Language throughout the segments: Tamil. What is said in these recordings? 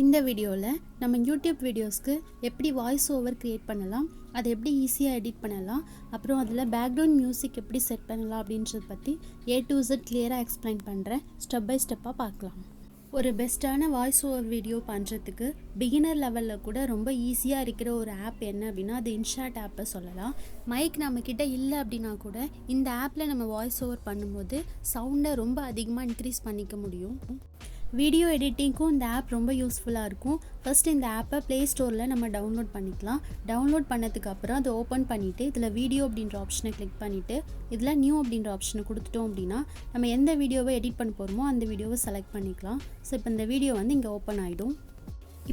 இந்த வீடியோவில் நம்ம யூடியூப் வீடியோஸ்க்கு எப்படி வாய்ஸ் ஓவர் க்ரியேட் பண்ணலாம், அதை எப்படி ஈஸியாக எடிட் பண்ணலாம், அப்புறம் அதில் பேக்ரவுண்ட் மியூசிக் எப்படி செட் பண்ணலாம் அப்படின்றத பற்றி A to Z கிளியராக எக்ஸ்பிளைன் பண்ணுறேன். ஸ்டெப் பை ஸ்டெப்பாக பார்க்கலாம். ஒரு பெஸ்ட்டான வாய்ஸ் ஓவர் வீடியோ பண்ணுறதுக்கு பிகினர் லெவலில் கூட ரொம்ப ஈஸியாக இருக்கிற ஒரு ஆப் என்ன அப்படின்னா அது இன்ஷாட் ஆப்பை சொல்லலாம். மைக் நம்மக்கிட்ட இல்லை அப்படின்னா கூட இந்த ஆப்பில் நம்ம வாய்ஸ் ஓவர் பண்ணும்போது சவுண்டை ரொம்ப அதிகமாக இன்க்ரீஸ் பண்ணிக்க முடியும். வீடியோ எடிட்டிங்க்கும் இந்த ஆப் ரொம்ப யூஸ்ஃபுல்லாக இருக்கும். ஃபஸ்ட்டு இந்த ஆப்பை ப்ளே ஸ்டோரில் நம்ம டவுன்லோட் பண்ணிக்கலாம். டவுன்லோட் பண்ணதுக்கு அப்புறம் அதை ஓப்பன் பண்ணிவிட்டு இதில் வீடியோ அப்படின்ற ஆப்ஷனை கிளிக் பண்ணிவிட்டு இதில் நியூ அப்படின்ற ஆப்ஷனை கொடுத்துட்டோம் அப்படின்னா நம்ம எந்த வீடியோவை எடிட் பண்ண போகிறோமோ அந்த வீடியோவை செலக்ட் பண்ணிக்கலாம். ஸோ இப்போ இந்த வீடியோ வந்து இங்கே ஓப்பன் ஆகிடும்.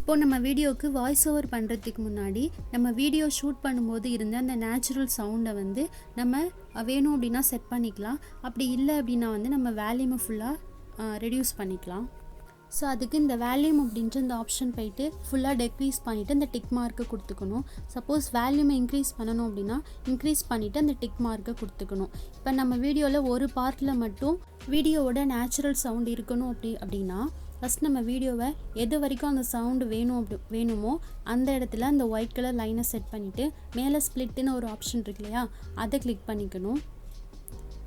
இப்போது நம்ம வீடியோவுக்கு வாய்ஸ் ஓவர் பண்ணுறதுக்கு முன்னாடி நம்ம வீடியோ ஷூட் பண்ணும்போது இருந்த அந்த நேச்சுரல் சவுண்டை வந்து நம்ம வேணும் அப்படின்னா செட் பண்ணிக்கலாம். அப்படி இல்லை அப்படின்னா வந்து நம்ம வேல்யூமை ஃபுல்லாக ரெடியூஸ் பண்ணிக்கலாம். ஸோ அதுக்கு இந்த வேல்யூம் அப்படின்ற இந்த ஆப்ஷன் போயிட்டு ஃபுல்லாக டெக்ரீஸ் பண்ணிவிட்டு அந்த டிக் மார்க்கை கொடுத்துக்கணும். சப்போஸ் வேல்யூமை இன்க்ரீஸ் பண்ணணும் அப்படின்னா இன்க்ரீஸ் பண்ணிவிட்டு அந்த டிக் மார்க்கை கொடுத்துக்கணும். இப்போ நம்ம வீடியோவில் ஒரு பார்ட்டில் மட்டும் வீடியோவோட நேச்சுரல் சவுண்ட் இருக்கணும் அப்படின்னா ஃபஸ்ட் நம்ம வீடியோவை எது வரைக்கும் அந்த சவுண்டு வேணுமோ அந்த இடத்துல அந்த ஒயிட் கலர் லைனை செட் பண்ணிவிட்டு மேலே ஸ்ப்ளிட்டுன்னு ஒரு ஆப்ஷன் இருக்கு இல்லையா, அதை கிளிக் பண்ணிக்கணும்.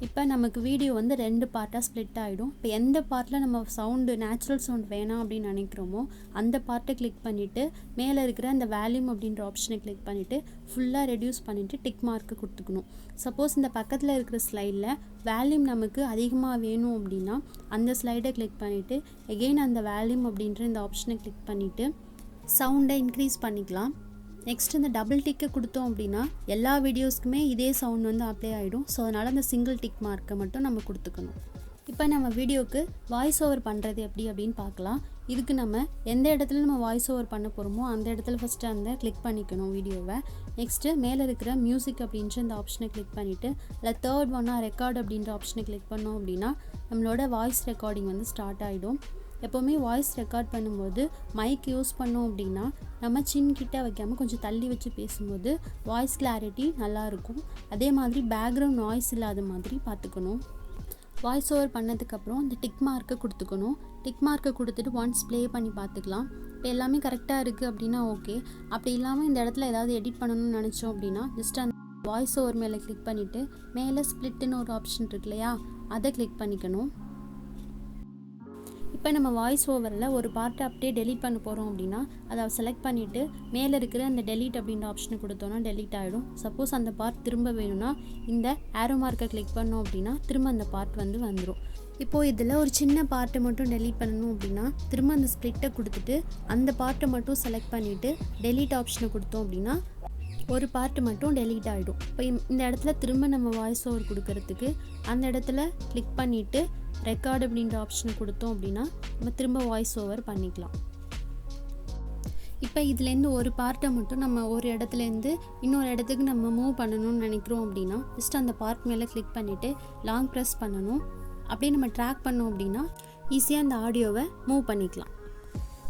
இப்போ நமக்கு வீடியோ வந்து 2 பார்ட்டாக ஸ்ப்ளிட் ஆகிடும். இப்போ எந்த பார்ட்டில் நம்ம சவுண்டு நேச்சுரல் சவுண்ட் வேணாம் அப்படின்னு நினைக்கிறோமோ அந்த பார்ட்டை கிளிக் பண்ணிவிட்டு மேலே இருக்கிற அந்த வேல்யூம் அப்படின்ற ஆப்ஷனை கிளிக் பண்ணிவிட்டு ஃபுல்லாக ரெடியூஸ் பண்ணிவிட்டு டிக் மார்க்கு கொடுத்துக்கணும். சப்போஸ் இந்த பக்கத்தில் இருக்கிற ஸ்லைடில் வேல்யூம் நமக்கு அதிகமாக வேணும் அப்படின்னா அந்த ஸ்லைடை கிளிக் பண்ணிவிட்டு எகெயின் அந்த வேல்யூம் அப்படின்ற இந்த ஆப்ஷனை கிளிக் பண்ணிவிட்டு சவுண்டை இன்க்ரீஸ் பண்ணிக்கலாம். நெக்ஸ்ட் இந்த டபுள் டிக்கை கொடுத்தோம் அப்படின்னா எல்லா வீடியோஸ்க்குமே இதே சவுண்ட் வந்து அப்ளை ஆகிடும். ஸோ அதனால் அந்த சிங்கிள் டிக் மார்க்கை மட்டும் நம்ம கொடுத்துக்கணும். இப்போ நம்ம வீடியோவுக்கு வாய்ஸ் ஓவர் பண்ணுறது எப்படி அப்படின்னு பார்க்கலாம். இதுக்கு நம்ம எந்த இடத்துல நம்ம வாய்ஸ் ஓவர் பண்ண போகிறோமோ அந்த இடத்துல ஃபஸ்ட்டு அந்த கிளிக் பண்ணிக்கணும் வீடியோவை. நெக்ஸ்ட்டு மேலே இருக்கிற மியூசிக் அப்படின்ற இந்த ஆப்ஷனை கிளிக் பண்ணிவிட்டு இல்லை தேர்ட் ஒன்னாக ரெக்கார்ட் அப்படின்ற ஆப்ஷனை கிளிக் பண்ணோம் அப்படின்னா நம்மளோட வாய்ஸ் ரெக்கார்டிங் வந்து ஸ்டார்ட் ஆகிடும். எப்போவுமே வாய்ஸ் ரெக்கார்ட் பண்ணும்போது மைக் யூஸ் பண்ணோம் அப்படின்னா நம்ம சின்கிட்ட வைக்காமல் கொஞ்சம் தள்ளி வச்சு பேசும்போது வாய்ஸ் கிளாரிட்டி நல்லாயிருக்கும். அதே மாதிரி பேக்ரவுண்ட் நாய்ஸ் இல்லாத மாதிரி பார்த்துக்கணும். வாய்ஸ் ஓவர் பண்ணதுக்கப்புறம் இந்த டிக் மார்க்கை கொடுத்துக்கணும். டிக் மார்க்கை கொடுத்துட்டு ஒன்ஸ் ப்ளே பண்ணி பார்த்துக்கலாம். இப்போ எல்லாமே கரெக்டாக இருக்குது அப்படின்னா ஓகே. அப்படி இல்லாமல் இந்த இடத்துல ஏதாவது எடிட் பண்ணணும்னு நினச்சோம் அப்படின்னா ஜஸ்ட் அந்த வாய்ஸ் ஓவர் மேலே கிளிக் பண்ணிவிட்டு மேலே ஸ்ப்ளிட்டுன்னு ஒரு ஆப்ஷன் இருக்கு இல்லையா, அதை கிளிக் பண்ணிக்கணும். இப்போ நம்ம வாய்ஸ் ஓவரில் ஒரு பார்ட்டை அப்படியே டெலீட் பண்ண போகிறோம் அப்படின்னா அதை செலக்ட் பண்ணிவிட்டு மேலே இருக்கிற அந்த டெலீட் அப்படின்ற ஆப்ஷனை கொடுத்தோன்னா டெலீட் ஆகிடும். சப்போஸ் அந்த பார்ட் திரும்ப வேணும்னா இந்த ஆரோ மார்க்கை கிளிக் பண்ணோம் அப்படின்னா திரும்ப அந்த பார்ட் வந்துடும். இப்போது இதில் ஒரு சின்ன பார்ட்டை மட்டும் டெலீட் பண்ணணும் அப்படின்னா திரும்ப அந்த ஸ்ப்ளிட்டை கொடுத்துட்டு அந்த பார்ட்டை மட்டும் செலக்ட் பண்ணிவிட்டு டெலீட் ஆப்ஷனை கொடுத்தோம் அப்படின்னா ஒரு பார்ட்டு மட்டும் டெலீட் ஆகிடும். இப்போ இந்த இடத்துல திரும்ப நம்ம வாய்ஸ் ஓவர் கொடுக்கறதுக்கு அந்த இடத்துல கிளிக் பண்ணிவிட்டு ரெக்கார்டு அப்படின்ற ஆப்ஷன் கொடுத்தோம் அப்படின்னா நம்ம திரும்ப வாய்ஸ் ஓவர் பண்ணிக்கலாம். இப்போ இதுலேருந்து ஒரு பார்ட்டை மட்டும் நம்ம ஒரு இடத்துலேருந்து இன்னொரு இடத்துக்கு நம்ம மூவ் பண்ணணும்னு நினைக்கிறோம் அப்படின்னா ஜஸ்ட் அந்த பார்ட் மேலே கிளிக் பண்ணிவிட்டு லாங் ப்ரெஸ் பண்ணணும். அப்படியே நம்ம ட்ராக் பண்ணோம் அப்படின்னா ஈஸியாக அந்த ஆடியோவை மூவ் பண்ணிக்கலாம்.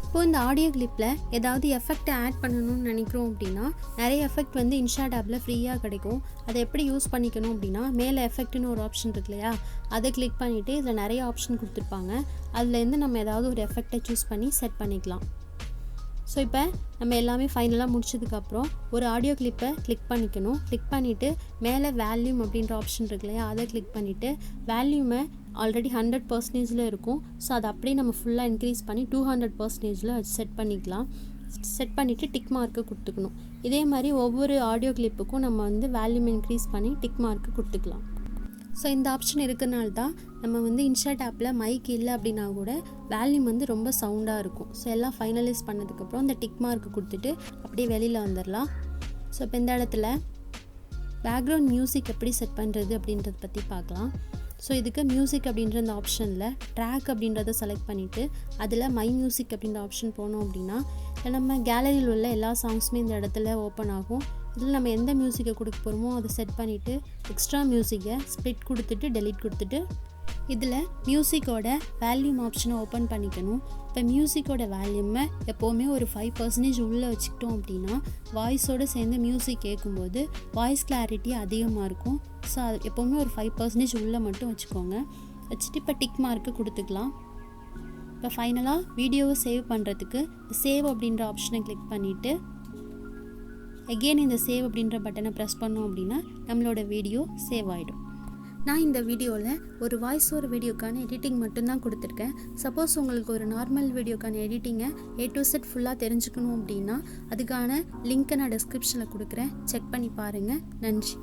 இப்போது இந்த ஆடியோ கிளிப்பில் ஏதாவது எஃபெக்ட் ஆட் பண்ணணும்னு நினைக்கிறோம் அப்படின்னா நிறைய எஃபெக்ட் வந்து இன்ஷாட் ஆப்பில் ஃப்ரீயாக கிடைக்கும். அதை எப்படி யூஸ் பண்ணிக்கணும் அப்படின்னா மேலே எஃபெக்ட்னு ஒரு ஆப்ஷன் இருக்கு இல்லையா, அதை கிளிக் பண்ணிவிட்டு இதில் நிறைய ஆப்ஷன் கொடுத்துருப்பாங்க. அதுலேருந்து நம்ம ஏதாவது ஒரு எஃபெக்டை சூஸ் பண்ணி செட் பண்ணிக்கலாம். ஸோ இப்போ நம்ம எல்லாமே ஃபைனலாக முடிச்சதுக்கப்புறம் ஒரு ஆடியோ கிளிப்பை கிளிக் பண்ணிக்கணும். கிளிக் பண்ணிவிட்டு மேலே வேல்யூம் அப்படின்ற ஆப்ஷன் இருக்கு இல்லையா, அதை கிளிக் பண்ணிவிட்டு வேல்யூமை ஆல்ரெடி 100% இருக்கும். ஸோ அதை அப்படியே நம்ம ஃபுல்லாக இன்க்ரீஸ் பண்ணி 200% செட் பண்ணிக்கலாம். செட் பண்ணிவிட்டு டிக் மார்க்கு கொடுத்துக்கணும். இதே மாதிரி ஒவ்வொரு ஆடியோ கிளிப்புக்கும் நம்ம வந்து வேல்யூம் இன்க்ரீஸ் பண்ணி டிக் மார்க்கு கொடுத்துக்கலாம். ஸோ இந்த ஆப்ஷன் இருக்கிறனால தான் நம்ம வந்து இன்ஷாட் ஆப்பில் மைக் இல்லை அப்படின்னா கூட வேல்யூம் வந்து ரொம்ப சவுண்டாக இருக்கும். ஸோ எல்லாம் ஃபைனலைஸ் பண்ணதுக்கப்புறம் இந்த டிக் மார்க்கு கொடுத்துட்டு அப்படியே வெளியில் வந்துடலாம். ஸோ இப்போ இந்த இடத்துல பேக்ரவுண்ட் மியூசிக் எப்படி செட் பண்ணுறது அப்படின்றத பற்றி பார்க்கலாம். ஸோ இதுக்கு மியூசிக் அப்படின்ற அந்த ஆப்ஷனில் ட்ராக் அப்படின்றத செலக்ட் பண்ணிவிட்டு அதில் மை மியூசிக் அப்படின்ற ஆப்ஷன் போனோம் அப்படின்னா நம்ம கேலரியில் உள்ள எல்லா சாங்ஸுமே இந்த இடத்துல ஓப்பன் ஆகும். இதில் நம்ம எந்த மியூசிக்கை கொடுக்க போகிறோமோ அதை செட் பண்ணிவிட்டு எக்ஸ்ட்ரா மியூசிக்கை ஸ்ப்ளிட் கொடுத்துட்டு டெலீட் கொடுத்துட்டு இதில் மியூசிக்கோட வேல்யூம் ஆப்ஷனை ஓப்பன் பண்ணிக்கணும். இப்போ மியூசிக்கோட வேல்யூமை எப்போவுமே ஒரு 5% உள்ளே வச்சுக்கிட்டோம் அப்படின்னா வாய்ஸோடு சேர்ந்து மியூசிக் கேட்கும்போது வாய்ஸ் கிளாரிட்டி அதிகமாக இருக்கும். ஸோ அது எப்போவுமே ஒரு 5% உள்ளே மட்டும் வச்சுக்கோங்க. வச்சுட்டு இப்போ டிக் மார்க்கு கொடுத்துக்கலாம். இப்போ ஃபைனலாக வீடியோவை சேவ் பண்ணுறதுக்கு சேவ் அப்படின்ற ஆப்ஷனை கிளிக் பண்ணிவிட்டு எகெயின் இந்த சேவ் அப்படின்ற பட்டனை ப்ரெஸ் பண்ணோம் அப்படின்னா நம்மளோட வீடியோ சேவ் ஆகிடும். நான் இந்த வீடியோவில் ஒரு வாய்ஸ் ஓவர் வீடியோக்கான எடிட்டிங் மட்டும்தான் கொடுத்துருக்கேன். சப்போஸ் உங்களுக்கு ஒரு நார்மல் வீடியோக்கான எடிட்டிங்கை A to Z ஃபுல்லாக தெரிஞ்சுக்கணும் அப்படின்னா அதுக்கான லிங்க்கை நான் டிஸ்கிரிப்ஷனில் கொடுக்குறேன். செக் பண்ணி பாருங்கள். நன்றி.